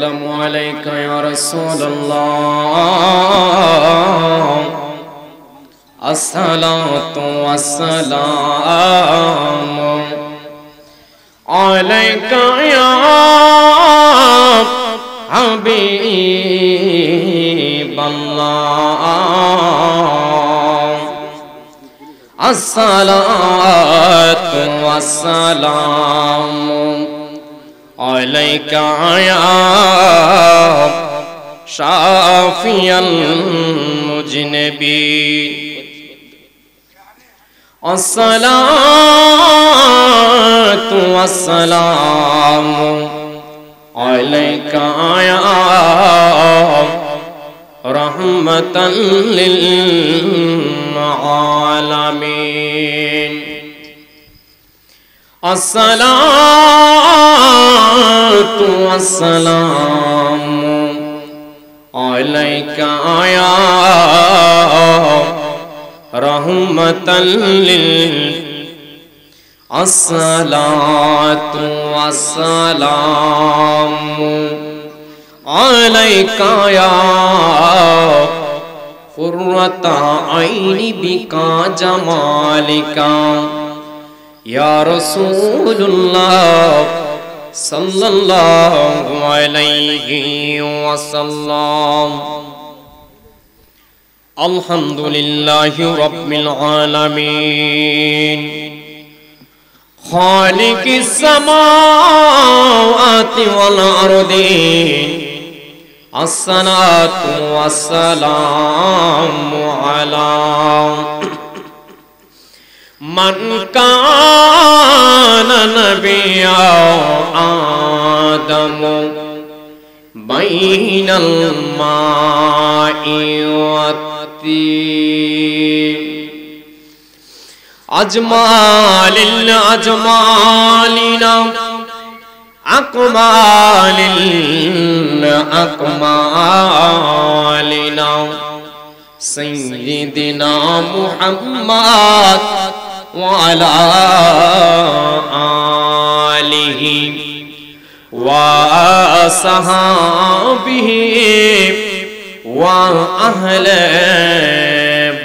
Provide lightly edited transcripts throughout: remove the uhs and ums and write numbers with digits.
السلام عليك يا رسول الله الصلاة والسلام عليك يا حبيب الله الصلاة والسلام عليك يا شافي المذنبين الصلاة والسلام عليك يا رحمة للعالمين الصلاة والسلام عليك يا رحمة الصلاة والسلام عليك يا قرة عين بك جمالك يا رسول الله صلى الله عليه وسلم الحمد لله رب العالمين خالق السماوات والأرض الصلاة والسلام على من كان نبيا آدم بين الماء والطين أجمال الأجمالنا أكمال الأكمالنا سيدنا محمد وعلى آله وصحابه وأهل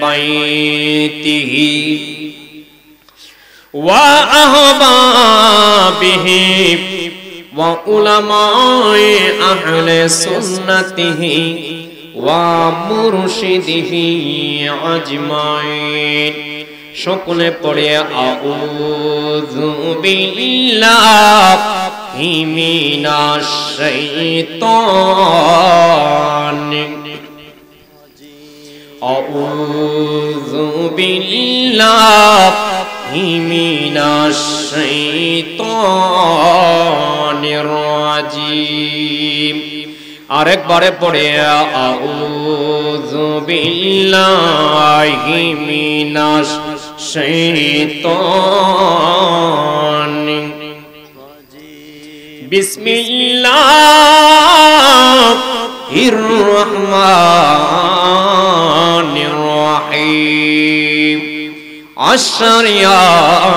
بيته وأحبابه وعلماء أهل سنته ومرشده أجمعين সকলে পড়ে আউযু বিল্লাহি মিনাশ শাইতানির আউযু বিল্লাহি মিনাশ শাইতানির রাজীম আরেকবারে পড়ে আউযু বিল্লাহি মিনাশ الشيطان بسم الله الرحمن الرحيم الشريعة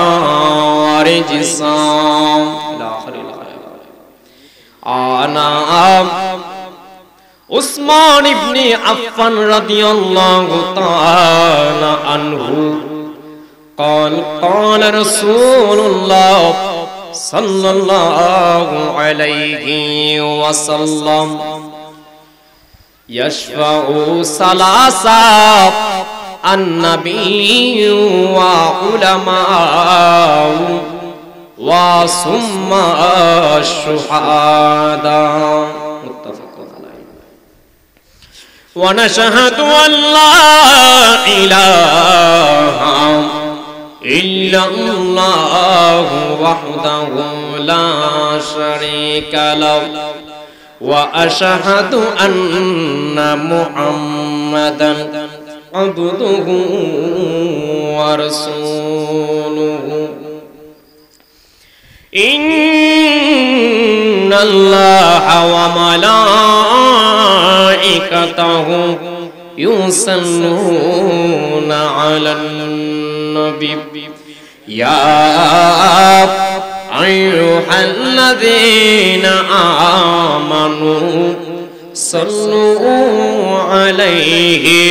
رجسام أنا عثمان بن عفان رضي الله تعالى عنه قال رسول الله صلى الله عليه وسلم يشفع ثلاثة النبي وعلماء وثم الشهداء متفق عليه ونشهد أن لا إله إلا الله وحده لا شريك له وأشهد أن محمدا عبده ورسوله إن الله وملائكته يصلون على النبي يا अय्युहल्लज़ीन आमनू सल्लू अलैहि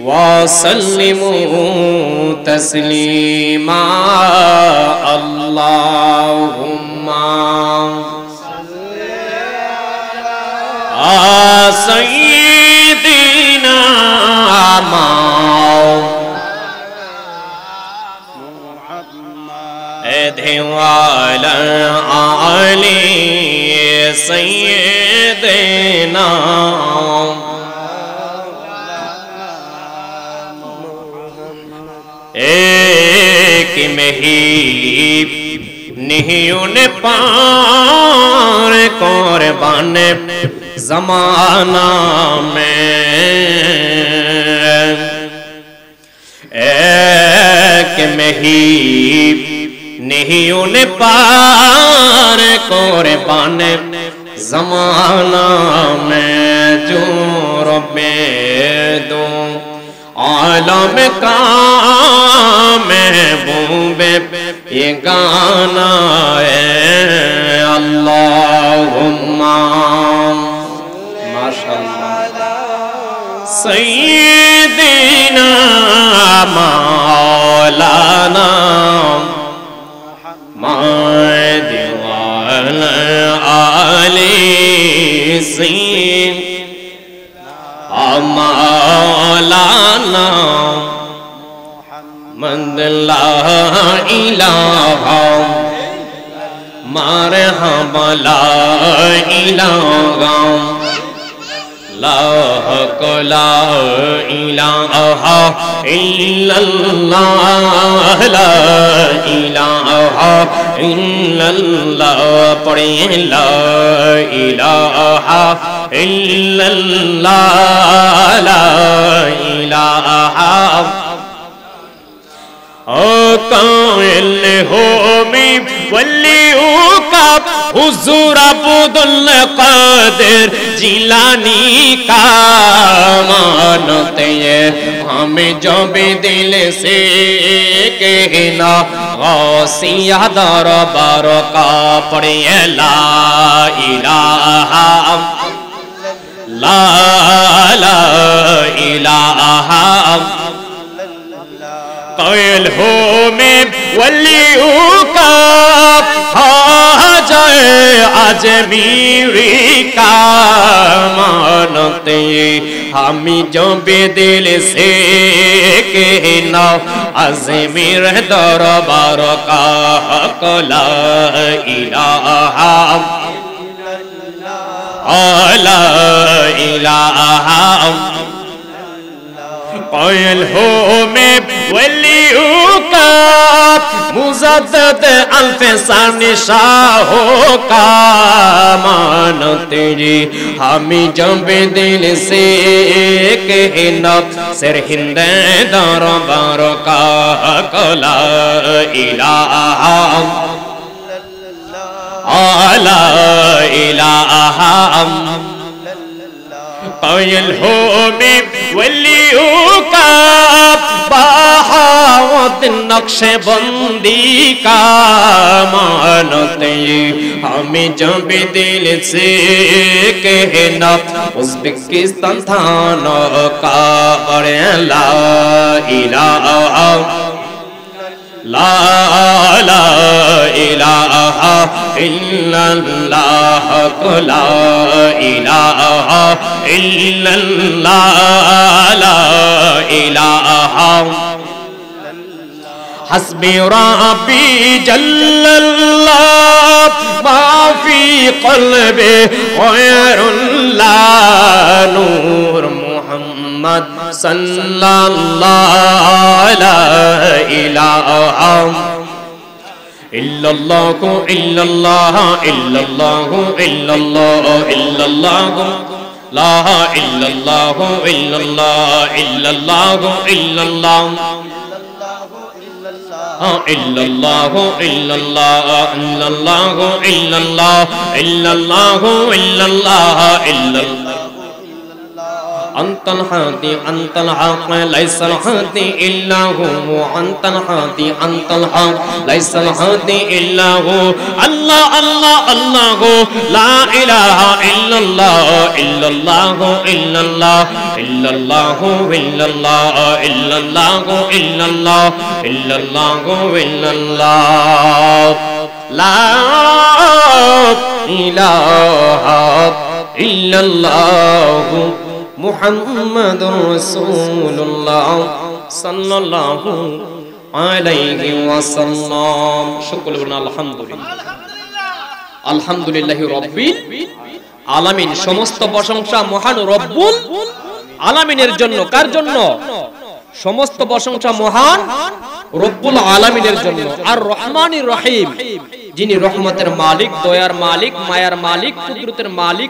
वसल्लिमू तस्लीमा अल्लाहुम्मा सय्यिदिना मुहम्मद वाला आली सय्यिदिना एक में ही नहीं उन्हें पार कुर्बान ज़माना में एक में ही नहीं उन्हें पार कुर्बान ज़माना में जो रब्बे दो आलम का महबूबे ये गाना है अल्लाहुम्मा माशाअल्लाह सय्यिदिना मौलाना मुहम्मद वाला आली मौलाना मुहम्मद ला इलाहा मरहबा ला इलाहा ला इलाहा इल्लल्लाह ला इलाहा इल्लल्लाह पढ़िए ला इलाहा इल्लल्लाह ला इलाहा ओ कायल हो में वलियों का हुजूर अब्दुल कादिर जिलानी का मानते हैं हमें जो भी दिल से कहना गौसिया दरबार का पढ़े ला इलाहा ला इलाहा कायल हो में वलियों का जाए अजमीरी का मानते हम जो बेदिल से कहना अजमीर दरबार का ला इलाहा ला इलाहा कायल हो में वलियों का मुज़द्दद अल्फ़ शाहों का मानते जी हमें जब दिल से कहना सिर हिंद दरबार का ला इलाहा ला इलाहा कायल हो में वलियों का बहावत नक्शबंदी का मानते हमें जब दिल से कहना उज़्बेकिस्तान थाना का ला इलाहा ला इलाहा इल्लल्लाह ला इलाहा इल्लल्लाह ला इलाहा हस्बी रब्बी जल्लल्लाह मा फी क़ल्बी ग़ैरुल्लाह नूर मुहम्मद सल्लल्लाहु अलैहि इलाहा इल्लल्लाह इल्लल्लाह इल्लल्लाह इल्लल्लाह इल्लल्लाह ला इल्लल्लाह इल्लल्लाह इल्लल्लाह इल्लल्लाह इल्लल्लाह इल्लल्लाह इल्लल्लाह इल्लल्लाह इल्लल्लाह इल्लल्लाह इल्लल्लाह আনতাল হাদি আনতাল হক লাইসাল হাদি ইল্লা হু আনতাল হাদি আনতাল হক লাইসাল হাদি ইল্লা হু আল্লাহ আল্লাহ আল্লাহ লা ইলাহা ইল্লাল্লাহ ইল্লাল্লাহ ইল্লাল্লাহ ইল্লাল্লাহ ইল্লাল্লাহ ইল্লাল্লাহ ইল্লাল্লাহ ইল্লাল্লাহ ইল্লাল্লাহ লা ইলাহা ইল্লাল্লাহ মুহাম্মাদুর রাসূলুল্লাহ সাল্লাল্লাহু আলাইহি ওয়াসাল্লাম। সকলে বলুন আলহামদুলিল্লাহ। আলহামদুলিল্লাহি রাব্বিল আলামিন। সমস্ত প্রশংসা মহান রব্বুল আলামিনের জন্য। কার জন্য? সমস্ত প্রশংসা মহান রব্বুল আলামিনের জন্য। আর রহমানির রহিম, যিনি রহমতের মালিক, দয়ার মালিক, মায়ার মালিক, কুদরতের মালিক,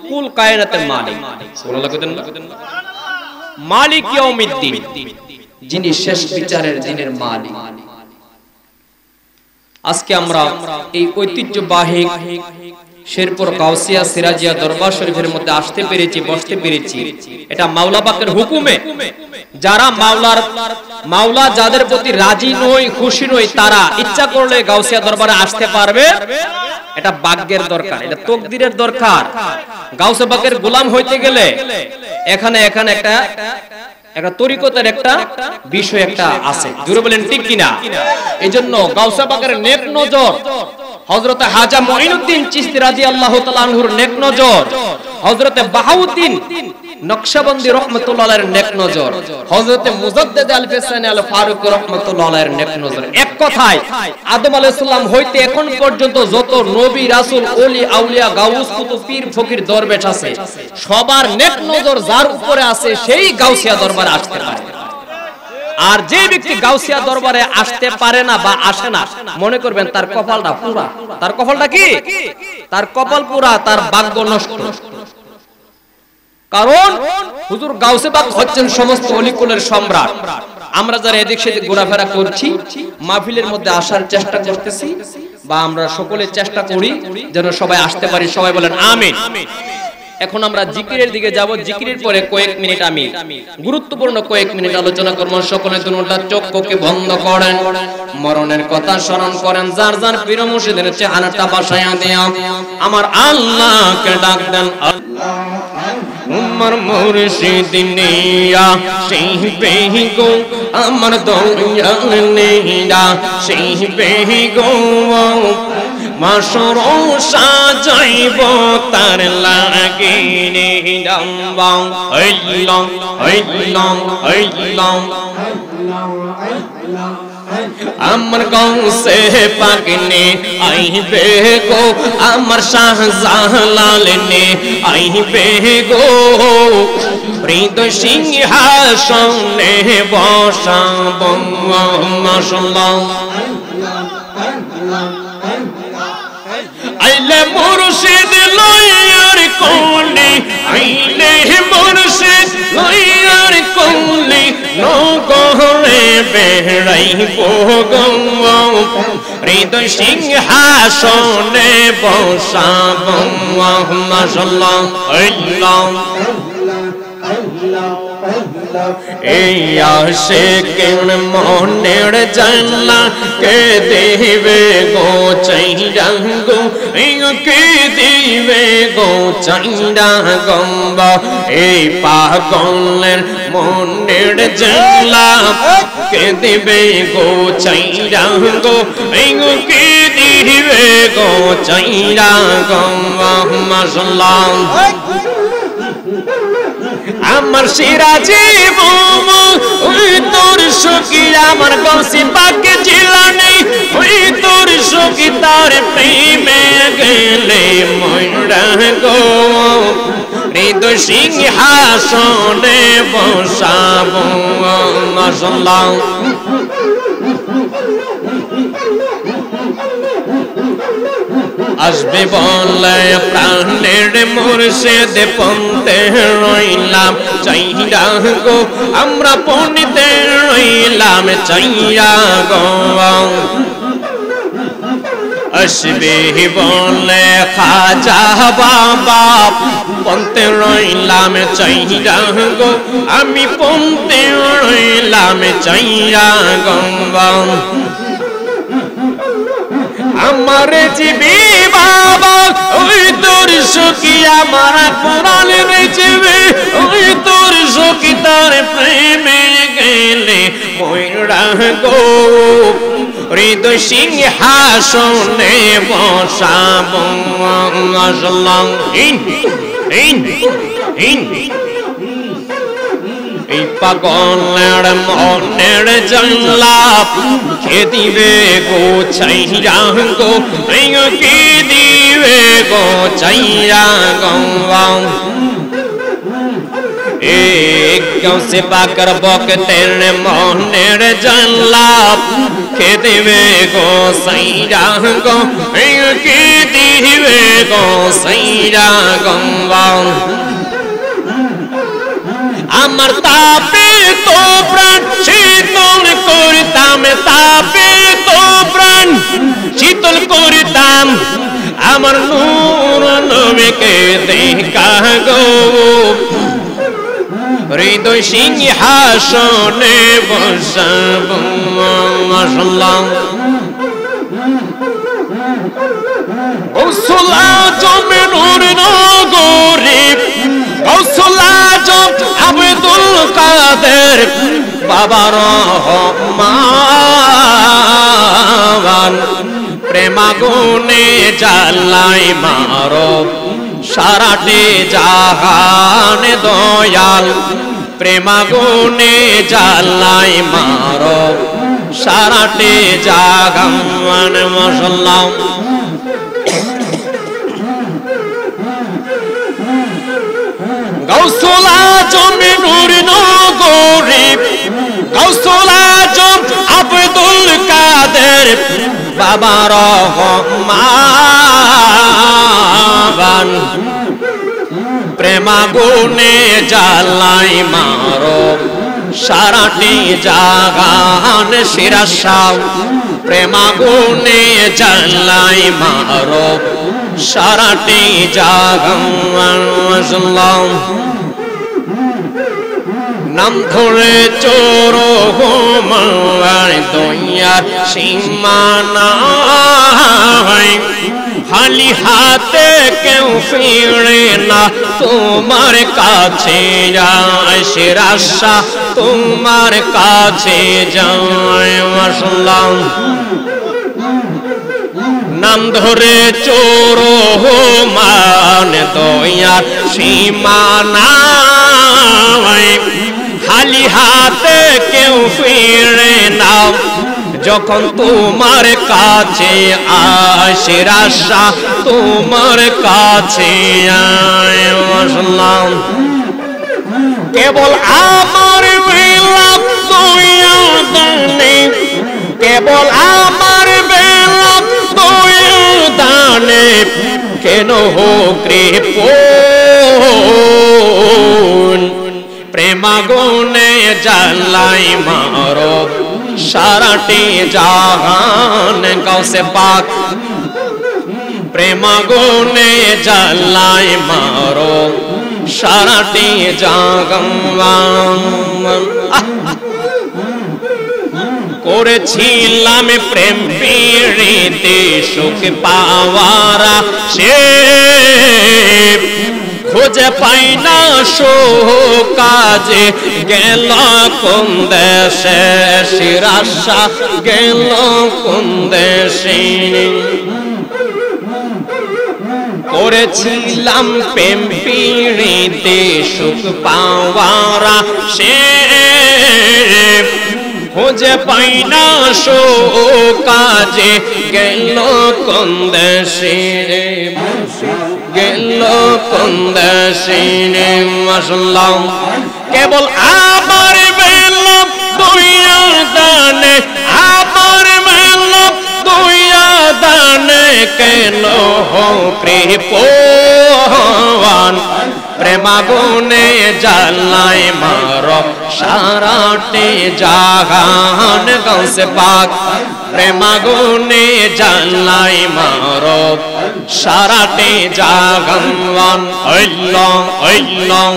কুল কায়নাতের মালিক। সুবহানাল্লাহ কইতেন না? মালিক ইয়াউমিদ্দিন, যিনি শেষ বিচারের দিনের মালিক। আজকে আমরা এই ঐতিহ্যবাহী শেরপুর গাউসিয়া সিরাজিয়া দরবার শরীফের মধ্যে আসতে পেরেছি, বসতে পেরেছি। এটা মাওলা পাকের হুকুমে। যারা মাওলা যাদের প্রতি রাজি নয়, খুশি নয়, তারা ইচ্ছা করলে গাউসিয়া দরবারে আসতে পারবে। এটা ভাগ্যের দরকার, এটা তাকদীরের দরকার। গাউসে পাকের গোলাম হইতে গেলে এখানে একটা তরিকতের একটা বিষয় একটা আছে। জোরে বলেন ঠিক কিনা? এজন্য গাউসে পাকের নেক নজর হযরত হাজা মুঈনুদ্দিন চিশতি রাদিয়াল্লাহু তাআলা আনহুর নেক নজর, হযরত বাহাউদ্দিন নকশবন্দি রাহমাতুল্লাহ আলাইহির নেক নজর, হযরত মুজাদ্দিদ আল ফিসানি আল ফারুক রাহমাতুল্লাহ আলাইহির নেক নজর। এক কথায় আদম আলাইহিস সালাম হইতে এখন পর্যন্ত যত নবী রাসূল ওলি আউলিয়া গাউস কুতুব পীর ফকির দরবেশ আছে, সবার নেক নজর যার উপরে আছে সেই গাউসিয়া দরবারে আসতে পারে। আর যে ব্যক্তি গাউসিয়া দরবারে আসতে পারে না বা আসে না, মনে করবেন তার কপালটা পুরা। তার কপালটা কি? তার কপাল পুরা, তার ভাগ্য নষ্ট। কারণ হুজুর গাউসে পাক হচ্ছেন সমস্ত ওলিকুলের সম্রাট। আমরা যারা এদিক সেদিক ঘোরাফেরা করছি, মাহফিলের মধ্যে আসার চেষ্টা করতেছি, বা আমরা সকলে চেষ্টা করি যেন সবাই আসতে পারি। সবাই বলেন আমিন। এখন আমরা জিকিরের দিকে যাব। জিকিরের পরে কয়েক মিনিট আমি গুরুত্বপূর্ণ কয়েক মিনিট আলোচনা করব। সকলে দুটা চোখকে বন্ধ করেন, মরণের কথা স্মরণ করেন, যার যার পীর মুর্শিদের চেহারাটা বাসায়া দেয়া আমার আল্লাহকে ডাক দেন। আমার মুর্শিদ নিয়া সেই বেহি গো, আমার দয়াল নিয়া সেই বেহি গো, মাশর সাজাইব তার লাগিনে ডাম্বাং আল্লাহ আল্লাহ আল্লাহ। আমার গাউসে পাক নে আইবে গো, আমার শাহজালাল নে আইবে গো, হৃদয় সিংহাসনে বসাবো মাশাআল্লাহ। আইলে মুর্শিদ লয়ার কোলে, আইলে মুর্শিদ লয়ার কোলে, নগরে বেড়াইব গো, হৃদয় সিংহাসনে বসাবো মাশাআল্লাহ আল্লাহ। এই আশিকের মনের জানলা কে দিবে গো চাইরা গো, কে দিবে গো চাইরা গম্বা। এই পাগলের মনের জানলা কে দিবে গো চাইরা গো, কে দিবে গো চাইরা গম্বা মাশাআল্লাহ। আমার সিরাজি মোমো ওই তোর সখী, আমার গাউসে পাক জিলানী ওই তোর সখী, তার প্রেমে গেলে ময়রা গো, হৃদয় সিংহাসনে বসাবো মাশাআল্লাহ। আসবে বলে প্রাণের মুর্শিদ পন্থে রইলাম চাইরা গো, আমরা পণ্ডিতে রইলাম চাইরা গো। আসবে বলে খাজা বাবা পন্তে রইলাম চাইরা গো আমি পন্তে রইলাম চাইরা গো আমার জিবি বাবা ওই তোর সখী আমার কোরআনের জিবি ওই তোর সখী তার প্রেমে গেলে ময়রা গো হৃদয় সিংহাসনে বসাবো আসলাম এই পাগলের মনের জানলা কে দিবে গো চাইরা গো কে দিবে গো চাইরা গো एक गाँव से पाकर बकतेर मोहनेर जानला के दिवे गो सैरा गो के दिवे गो सैरा गो আমার তাপে তো প্রাণ শীতল করতাম তাপে তো প্রাণ শীতল করতাম আমার নূর নবীকে দেখা গো হৃদয় সিংহাসনে বসাবো আসলাম গৌসুলা জমে নূর নগরী গৌসুলা জম আব্দুল কাদের বাবা রহমান প্রেমাগুনে জ্বালাই মারো সারাটে জাহান দয়াল প্রেমাগুনে জ্বালাই মারো সারাটে জাহান মশলাম গৌসুলা জমে নূর নগরী গৌসুলা জম আব্দুল কাদের বাবা রহমান প্রেমাগুনে জ্বালাই মারো সারাটি জাগান শিরাশাও প্রেমাগুনে জ্বালাই মারো সারাটি জাগান নাম ধরে চোর হোমার দয়ার সীমানা খালি হাতে কেউ ফিরে না তোমার কাছে যায় শিরাশা তোমার কাছে যায় আসলাম নাম ধরে চোর মান দয়ার সীমানা খালি হাতে কেউ ফিরে না যখন তোমার কাছে আসে রাশা তোমার কাছে আসলাম কেবল আমার বেলা দয়া দানে কেবল আমার বেলা দয়া দানে কেন হো কৃপণ প্রেমাগুনে জ্বালাই মারো সারাটি জাহান গাউসে পাক প্রেমাগুনে জ্বালাই মারো সারাটি জাহান করেছিলাম প্রেম পীড়িতে সুখ পাওয়ারা সে খুঁজে পাই না কাজে গেল কোন দেশে শিরাশা গেল কোন দেশে করেছিলাম প্রেম পীড়িতে সুখ পাওয়ারা সে খুঁজে পাই না কাজে গেল কোন দেশে গেল কোন দেশে আসলাম কেবল আমার বেলা দয়া দানে আমার বেলা দয়া দানে কেন হো কৃপণ প্রেমাগুনে জ্বালায় মারো সারাটি জাহান গাউসে পাক প্রেমাগুনে জ্বালায় মারো সারাটি জাহান আল্লাহ আল্লাহ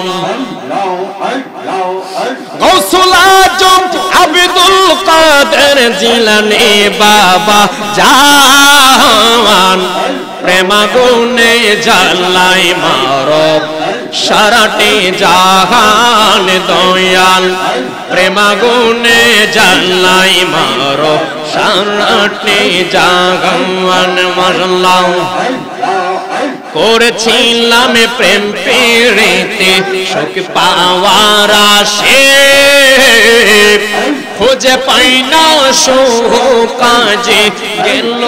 গৌসুল আজম আব্দুল কাদের জিলানী বাবা জান প্রেমাগুনে জ্বালায় মারো সারাটি জাহান দয়াল প্রেমাগুনে জ্বালায় মারো সারাটি জাহান মারলাম করেছিলাম প্রেম পেরেতে সুখ পাওয়ার আশে খুঁজে পাই না সুখ কাজে গেল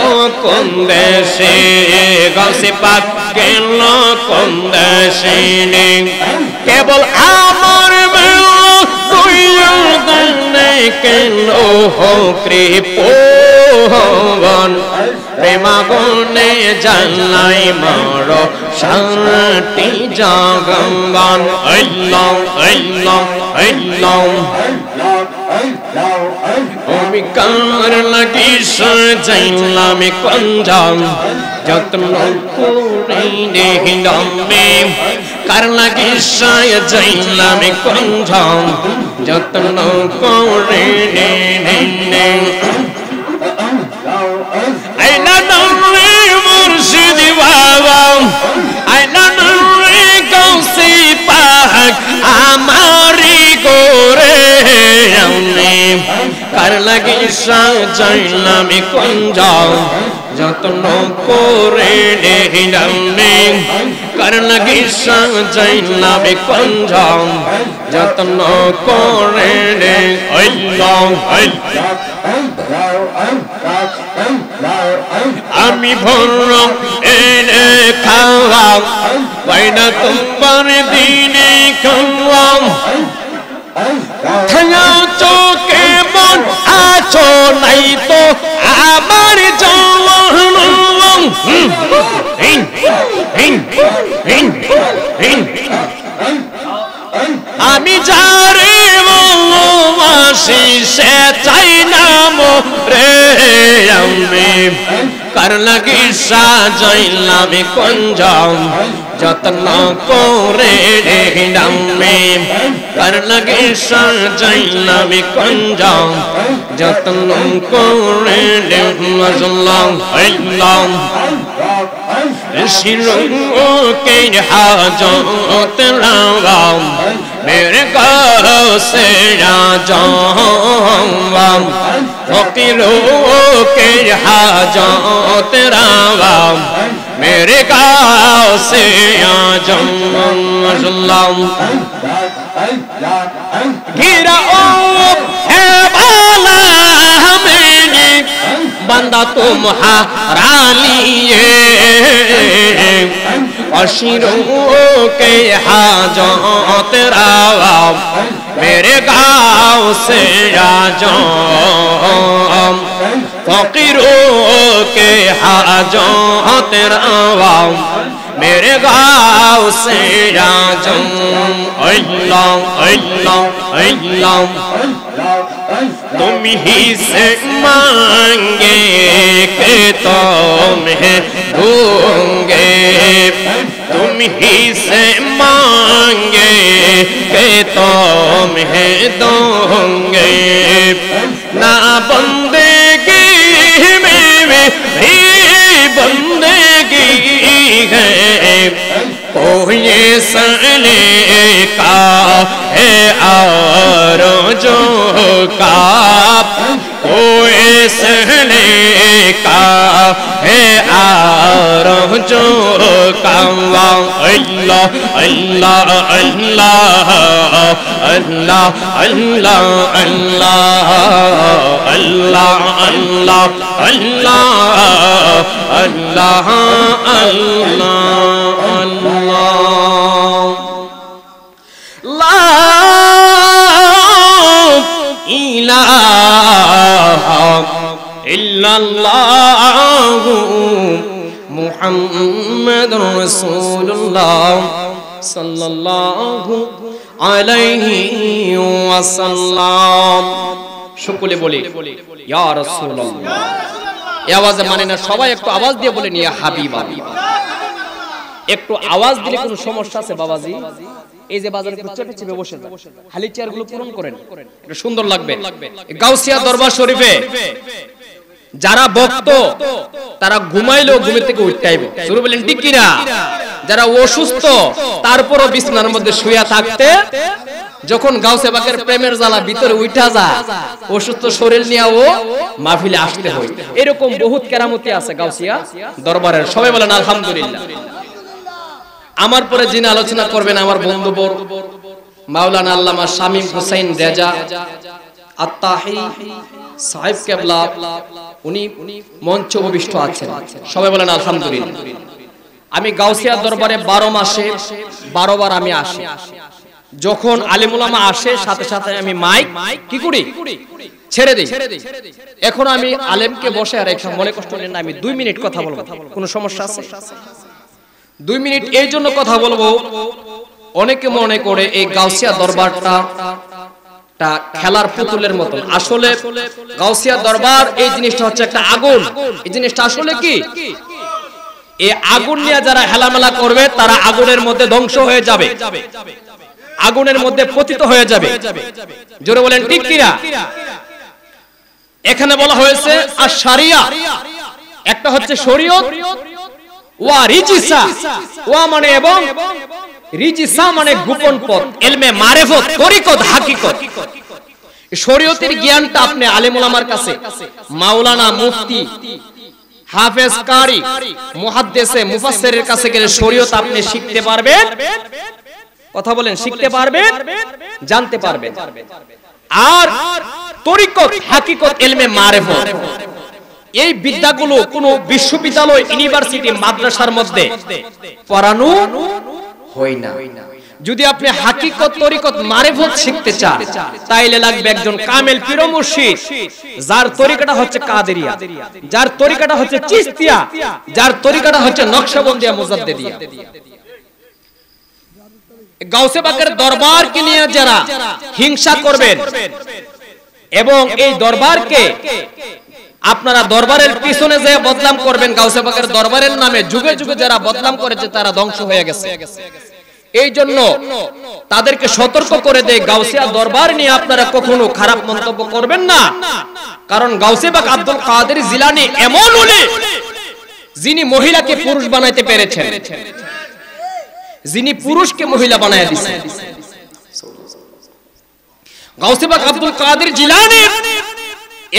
কোন দেশে গাউসে পাক গেল কোন দেশে কেবল আমার কেন কৃপণ প্রেমাগুনে জ্বালাই মারো সারাটি জাহান আল্লাহ আল্লাহ আল্লাহ আমি কার লাগি সাজাইলাম কঞ্জাম যত্ন করে দেখিলাম কার লাগি সাজাইলাম কঞ্জাম যত্ন করে আইলা নরে মুর্শিদ বাবা আইলা নরে গাউসে পাক আমারি গোরে আমি কার লাগি সাজাইলাম কঞ্জাম যত্ন করে দেখিলাম কার লাগি সাজাইলাম কঞ্জাম যত্ন করে আল্লাহ আমি ভর এনে খাওয়া পাইনা তোমার দিনে খাওয়া চোখে মন আছো নাই তো আমার আমি যারে ভালোবাসি সে চাই না রে আমি কার লাগি সাজাইলাম কঞ্জাম যত্ন করে দেখিলাম কার লাগি সাজাইলাম কঞ্জাম যত্ন করে দেখলাম আল্লাহ শিরোকে হাজত রাম मेरे गाँव से राजाम फकीरों के हाजत राम मेरे गाँव से आजम गिरा है बाला मेरी बंदा तुम्हारा लिए अशीरों के हाजत राम मेरे गाँव से आजम फकीरों के हाजत राम मेरे गाँव से आजम अल्लाह अल्लाह अल्लाह तुम ही से मांगे के तुम्हें दूंगे तुम ही से मांगे के तुम्हें दूंगे ना बंदेगी में भी बंदेगी है कोई सने का है और जो का कोई सहने का है और जो का अल्लाह अल्लाह अल्लाह अल्लाह अल्लाह अल्लाह अल्लाह अल्लाह अल्लाह अल्लाह अल्लाह ला इलाहा इल्लल्लाहु मुहम्मदुर रसूलुल्लाह সাল্লাল্লাহু আলাইহি ওয়াসাল্লাম। সকলে বলি ইয়া রাসূলুল্লাহ। এই আওয়াজে মানে না, সবাই একটু আওয়াজ দিয়ে বলেন ইয়া হাবিবাল্লাহ। একটু আওয়াজ দিলে কোনো সমস্যা আছে বাবাজি? এই যে বাজারে একটু চেপে চেপে বসে যান, খালি চেয়ারগুলো পূরণ করেন, এটা সুন্দর লাগবে। গাউসিয়া দরবার শরীফে যারা ভক্ত তারা ঘুমাইলেও ঘুমের থেকে উঠতে আইবে, শুরু বলেন ঠিক কিনা? যারা অসুস্থ তারপরও বিছানার মধ্যে শুয়ে থাকতে, যখন গাউসে পাকের প্রেমের জ্বালা ভিতরে উঠা যায়, অসুস্থ শরীর নিয়ে ও মাহফিলে আসতে হয়। এরকম বহুত কেরামতি আছে গাউসিয়া দরবারের। সবাই বলেন আলহামদুলিল্লাহ। আমার পরে যিনি আলোচনা করবেন আমার বন্ধু মাওলানা আল্লামা শামীম হুসাইন রেজা আত্তাহি সাহেব কেবলা, উনি মঞ্চ উপবিষ্ট আছেন। সবাই বলেন আলহামদুলিল্লাহ। আমি গাউসিয়া দরবারে 12 মাসে 12 বার আমি আসি। যখন আলেম উলামা আসে সাথে সাথে আমি মাইক কি করি, ছেড়ে দেই। এখন আমি আলেমকে বসে আর একটা মনে কষ্ট নেন না, আমি 2 মিনিট কথা বলবো, কোনো সমস্যা আছে? 2 মিনিট এই জন্য কথা বলবো, অনেকে মনে করে এই গাউসিয়া দরবারটা খেলার পুতুলের মতন। আসলে গাউসিয়া দরবার এই জিনিসটা হচ্ছে একটা আগুন। এই জিনিসটা আসলে কি, এই আগুন নিয়ে যারা হেলামেলা করবে তারা আগুনের মধ্যে ধ্বংস হয়ে যাবে, আগুনের মধ্যে পতিত হয়ে যাবে। জোরে বলেন ঠিক কিনা? এখানে বলা হয়েছে আর শরিয়া, একটা হচ্ছে শরীয়ত, ওয়া রিজিসা, ওয়া মানে এবং, রিজিসা মানে গোপন পথ, ইলমে মারিফত, তরিকত, হাকিকত। শরীয়তের জ্ঞানটা আপনি আলেম উলামার কাছে, মাওলানা, মুফতি, হাফেজ, কারি, মুহাদ্দিসে, মুফাসসিরের কাছে গেলে শরীয়ত আপনি শিখতে পারবেন। কথা বলেন, শিখতে পারবেন, জানতে পারবেন। আর তরিকত, হাকিকত, ইলমে মারিফত, এই বিদ্যাগুলো কোনো বিশ্ববিদ্যালয়, ইউনিভার্সিটি, মাদ্রাসার মধ্যে পড়ানো হয় না। যদি আপনি হাকিকত, তরিকত, মারিফত শিখতে চান তাইলে লাগবে একজন কামেল পীর মুর্শিদ, যার তরিকাটা হচ্ছে কাদেরিয়া, যার তরিকাটা হচ্ছে চিশতিয়া, যার তরিকাটা হচ্ছে নকশবন্দিয়া, মুজাদ্দিদিয়া। গাউসে পাকের দরবারকে নিয়ে যারা হিংসা করবেন এবং এই দরবারকে আপনারা দরবারের পিছনে যে বদনাম করবেন, গাউসে পাকের দরবারের নামে যুগে যুগে যারা বদনাম করেছে তারা ধ্বংস হয়ে গেছে। এই জন্য তাদেরকে সতর্ক করে দেয়, গাউসিয়া দরবার নিয়ে আপনারা কখনো খারাপ মন্তব্য করবেন না। কারণ গাউসে পাক আব্দুল কাদের জিলানী এমন ওলি, যিনি মহিলাকে পুরুষ বানাইতে পেরেছেন, যিনি পুরুষকে মহিলা বানায় দিয়েছেন। গাউসে পাক আব্দুল কাদের জিলানী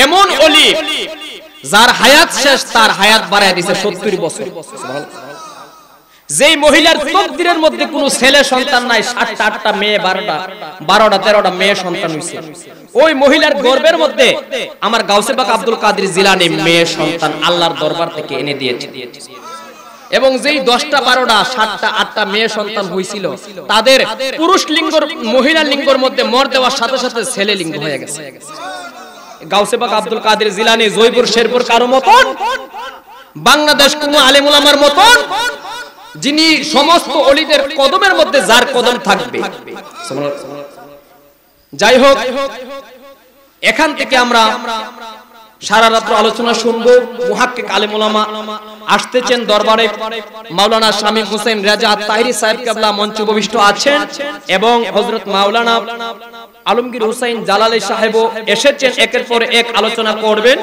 এমন ওলি, যার হায়াত শেষ, তার হায়াত বাড়ায় দিয়েছে 70 বছর। যেই মহিলার তকদিরের মধ্যে কোনো ছেলে সন্তান নাই, 7টা 8টা মেয়ে, 12টা 13টা মেয়ে সন্তান হইছে, ওই মহিলার গর্ভের মধ্যে আমার গাউসে পাক আব্দুল কাদের জিলানী মেয়ে সন্তান আল্লাহর দরবার থেকে এনে দিয়েছে। এবং যেই 10টা 12টা 7টা 8টা মেয়ে সন্তান হইছিল, তাদের পুরুষ লিঙ্গর মহিলা লিঙ্গর মধ্যে মর দেওয়ার সাথে সাথে ছেলে লিঙ্গ হয়ে গেছে। গাউসে পাক আব্দুল কাদের জিলানী জয়পুর শেরপুর কারো মতন, বাংলাদেশ কোন আলেম উলামার মতন, যিনি সমস্ত ওলিদের কদমের মধ্যে যার কদম থাকবে। যাই হোক, এখান থেকে আমরা সারা রাত আলোচনা শুনবো। মুহাক্কিক আলেম উলামা আসতেছেন দরবারে, মাওলানা শামীম হুসাইন রেজা আত্তাহি সাহেব কেবলা মঞ্চ উপবিষ্ট আছেন এবং হযরত মাওলানা আলমগীর হুসাইন জালালী সাহেবও এসেছেন, একের পর এক আলোচনা করবেন।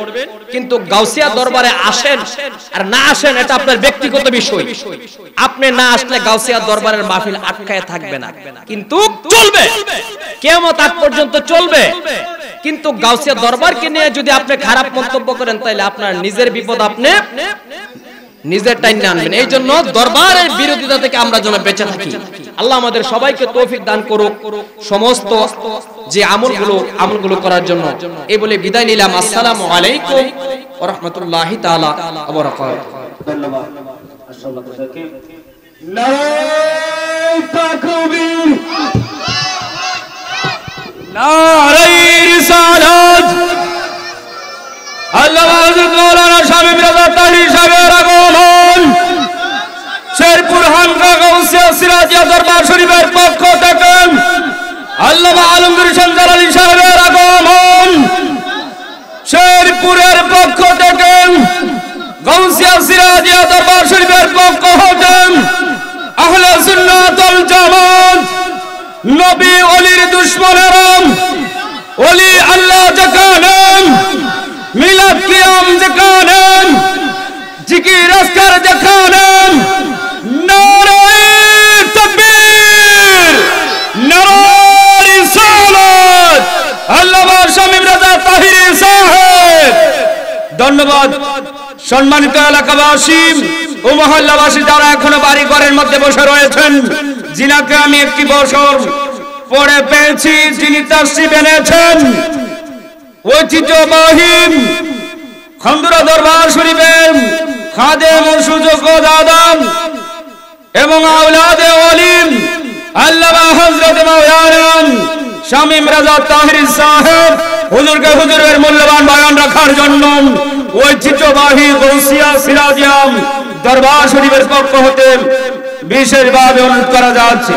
কিন্তু গাউসিয়া দরবারে আসেন আর না আসেন এটা আপনার ব্যক্তিগত বিষয়। আপনি না আসলে গাউসিয়া দরবারের মাহফিল আটকায় থাকবে না, কিন্তু চলবে, কিয়ামত আগ পর্যন্ত চলবে। কিন্তু গাউসিয়া দরবারকে নিয়ে যদি আপনি খারাপ মন্তব্য করেন তাহলে আপনার নিজের বিপদ আপনি নিজের টাইনে আনবেন। এই জন্য দরবারের বিরোধিতা থেকে আমরা যেন বেঁচে থাকি। আল্লাহ আমাদের সবাইকে তৌফিক দান করুক সমস্ত যে আমলগুলো করার জন্য। এই বলে বিদায় নিলাম। আসসালামু আলাইকুম ওয়া রাহমাতুল্লাহি তাআলা ওয়া বারাকাতুহু। ধন্যবাদ। আসসালামু নারায়ে তাকবীর, নারায়ে রিসালাত। আল্লাহ মাওলানা শামীম রেজা আত্তাহি সাহেবের আগমন শেরপুর হালকা গাউসিয়া সিরাজিয়া দরবার শরীফের পক্ষ থেকে আল্লামা আলমগীর সঞ্জাল আলী সাহেবের আগমন, শেরপুরের পক্ষ থেকে গাউসিয়া সিরাজিয়া দরবার শরীফের পক্ষ হতে আহলে সুন্নাত ওয়াল জামাত নবী ওলির দুশমনেরা ওলি আল্লাহ যেখানে মিলাদ কিয়াম যেখানে জিকির আজকার যেখানে নারে তাকবীর নারে রিসালাত আল্লামা শামীম রাজা তাহিরি সাহেব। ধন্যবাদ। সম্মানিত এলাকাবাসী ও মহল্লাবাসী যারা এখনো বাড়ি ঘরের মধ্যে বসে রয়েছেন, যিনাকে আমি একটি বছর পরে পেয়েছি, যিনি তাশরীফ এনেছেন ঐতিহ্যবাহী খন্দুরা দরবার শরীফের খাদেম ও সুযোগ্য দাদা এবং আওলাদে ওলিম আল্লামা হযরত মাওলানা শামীম রাজা তাহিরি সাহেব হুজুরকে হুজুরের মূল্যবান বয়ান রাখার জন্য ঐতিহ্যবাহী গাউসিয়া সিরাজিয়া দরবার শরীফের পক্ষ হতে বিশেষভাবে অনুরোধ করা যাচ্ছে।